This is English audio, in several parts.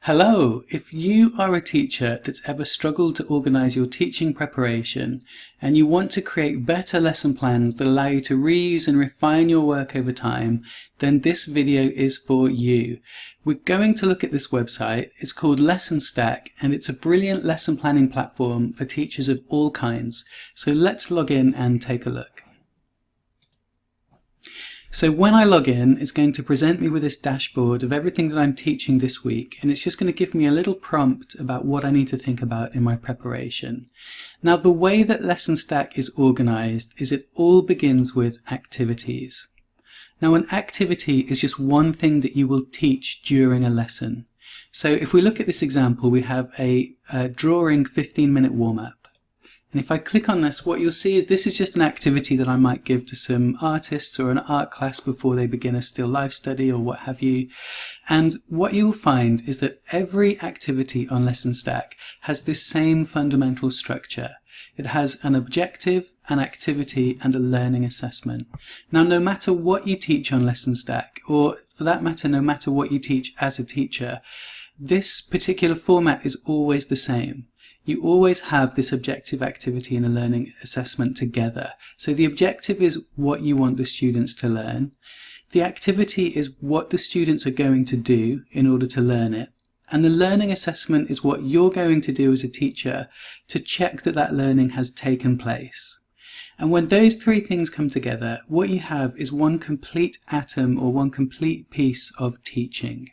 Hello! If you are a teacher that's ever struggled to organize your teaching preparation and you want to create better lesson plans that allow you to reuse and refine your work over time, then this video is for you. We're going to look at this website. It's called LessonStack and it's a brilliant lesson planning platform for teachers of all kinds. So let's log in and take a look. So when I log in, it's going to present me with this dashboard of everything that I'm teaching this week, and it's just going to give me a little prompt about what I need to think about in my preparation. Now, the way that LessonStack is organized is it all begins with activities. Now, an activity is just one thing that you will teach during a lesson. So if we look at this example, we have a drawing 15-minute warm-up. And if I click on this, what you'll see is this is just an activity that I might give to some artists or an art class before they begin a still life study or what have you. And what you'll find is that every activity on LessonStack has this same fundamental structure. It has an objective, an activity, and a learning assessment. Now, no matter what you teach on LessonStack, or for that matter, no matter what you teach as a teacher, this particular format is always the same. You always have this objective activity and a learning assessment together. So the objective is what you want the students to learn. The activity is what the students are going to do in order to learn it. And the learning assessment is what you're going to do as a teacher to check that that learning has taken place. And when those three things come together, what you have is one complete atom or one complete piece of teaching.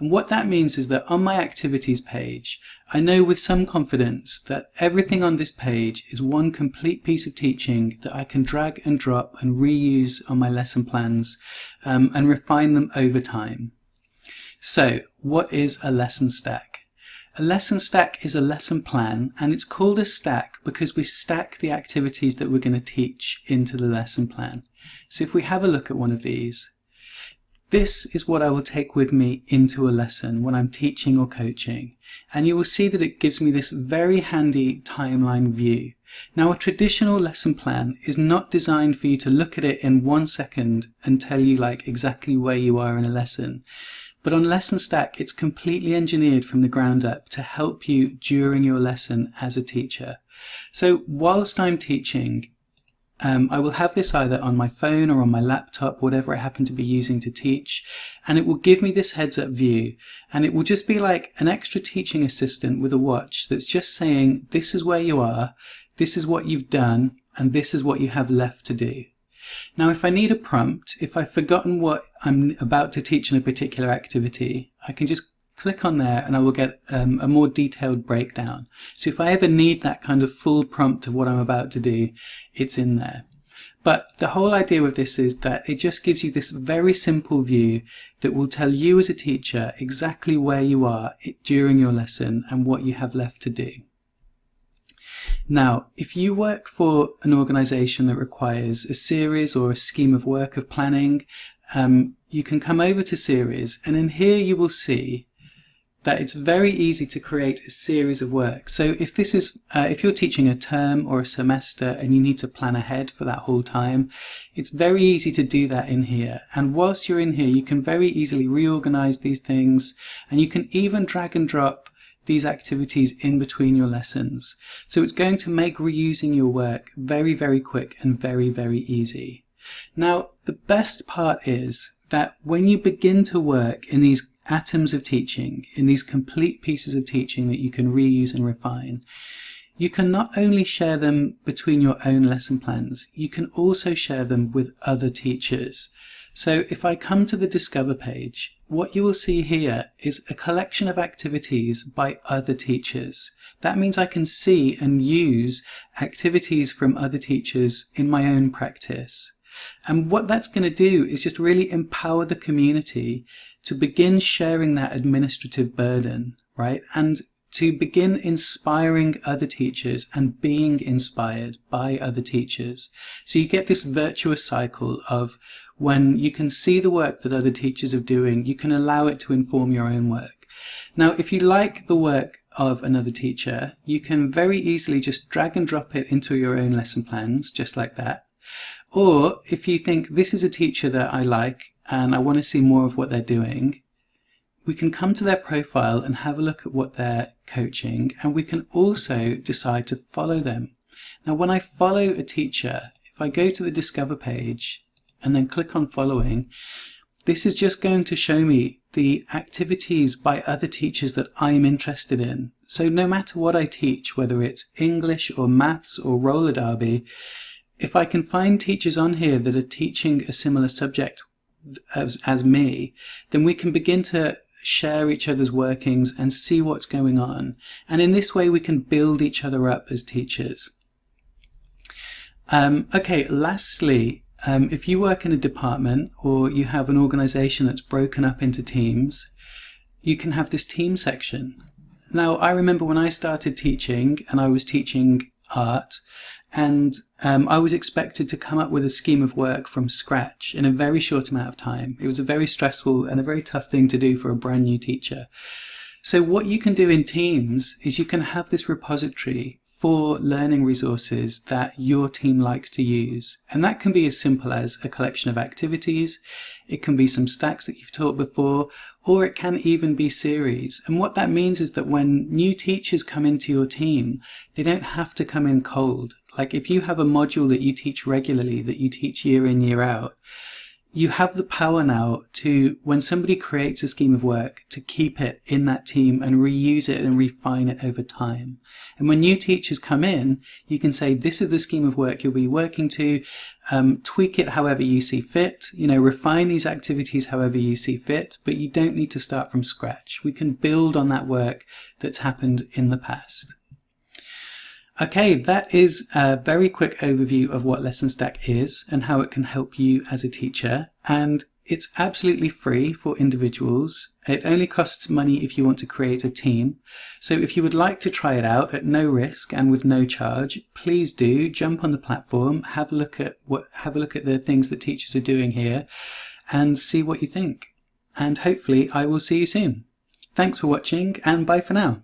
And what that means is that on my activities page, I know with some confidence that everything on this page is one complete piece of teaching that I can drag and drop and reuse on my lesson plans and refine them over time. So, what is a lesson stack? A lesson stack is a lesson plan, and it's called a stack because we stack the activities that we're going to teach into the lesson plan. So if we have a look at one of these, this is what I will take with me into a lesson when I'm teaching or coaching, and you will see that it gives me this very handy timeline view. Now, a traditional lesson plan is not designed for you to look at it in 1 second and tell you exactly where you are in a lesson. But on LessonStack, it's completely engineered from the ground up to help you during your lesson as a teacher. So whilst I'm teaching, I will have this either on my phone or on my laptop, whatever I happen to be using to teach, and it will give me this heads-up view, and it will just be like an extra teaching assistant with a watch that's just saying, this is where you are, this is what you've done, and this is what you have left to do. Now, if I need a prompt, if I've forgotten what I'm about to teach in a particular activity, I can just click on there and I will get a more detailed breakdown. So if I ever need that kind of full prompt of what I'm about to do, it's in there. But the whole idea with this is that it just gives you this very simple view that will tell you as a teacher exactly where you are during your lesson and what you have left to do. Now, if you work for an organization that requires a series or a scheme of work of planning, you can come over to series, and in here you will see that it's very easy to create a series of work. So if this is, if you're teaching a term or a semester and you need to plan ahead for that whole time, it's very easy to do that in here. And whilst you're in here, you can very easily reorganize these things, and you can even drag and drop these activities in between your lessons. So it's going to make reusing your work very, very quick and very, very easy. Now, the best part is that when you begin to work in these atoms of teaching, in these complete pieces of teaching that you can reuse and refine, you can not only share them between your own lesson plans, you can also share them with other teachers. So if I come to the Discover page, what you will see here is a collection of activities by other teachers. That means I can see and use activities from other teachers in my own practice. And what that's going to do is just really empower the community to begin sharing that administrative burden, right? And to begin inspiring other teachers and being inspired by other teachers. So you get this virtuous cycle of when you can see the work that other teachers are doing, you can allow it to inform your own work. Now, if you like the work of another teacher, you can very easily just drag and drop it into your own lesson plans, just like that. Or if you think this is a teacher that I like and I want to see more of what they're doing, we can come to their profile and have a look at what they're coaching, and we can also decide to follow them. Now, when I follow a teacher, if I go to the Discover page and then click on Following, this is just going to show me the activities by other teachers that I'm interested in. So no matter what I teach, whether it's English or maths or roller derby, if I can find teachers on here that are teaching a similar subject as me, then we can begin to share each other's workings and see what's going on. And in this way, we can build each other up as teachers. Okay, lastly, if you work in a department or you have an organization that's broken up into teams, you can have this team section. Now, I remember when I started teaching, and I was teaching art, and I was expected to come up with a scheme of work from scratch in a very short amount of time. It was a very stressful and a very tough thing to do for a brand new teacher. So what you can do in teams is you can have this repository for learning resources that your team likes to use. And that can be as simple as a collection of activities, it can be some stacks that you've taught before, or it can even be series. And what that means is that when new teachers come into your team, they don't have to come in cold. Like if you have a module that you teach regularly, that you teach year in, year out, you have the power now to, when somebody creates a scheme of work, to keep it in that team and reuse it and refine it over time. And when new teachers come in, you can say, this is the scheme of work you'll be working to, tweak it however you see fit, refine these activities however you see fit, but you don't need to start from scratch. We can build on that work that's happened in the past. Okay, that is a very quick overview of what LessonStack is and how it can help you as a teacher. And it's absolutely free for individuals. It only costs money if you want to create a team. So if you would like to try it out at no risk and with no charge, please do jump on the platform, have a look at the things that teachers are doing here and see what you think. And hopefully I will see you soon. Thanks for watching, and bye for now.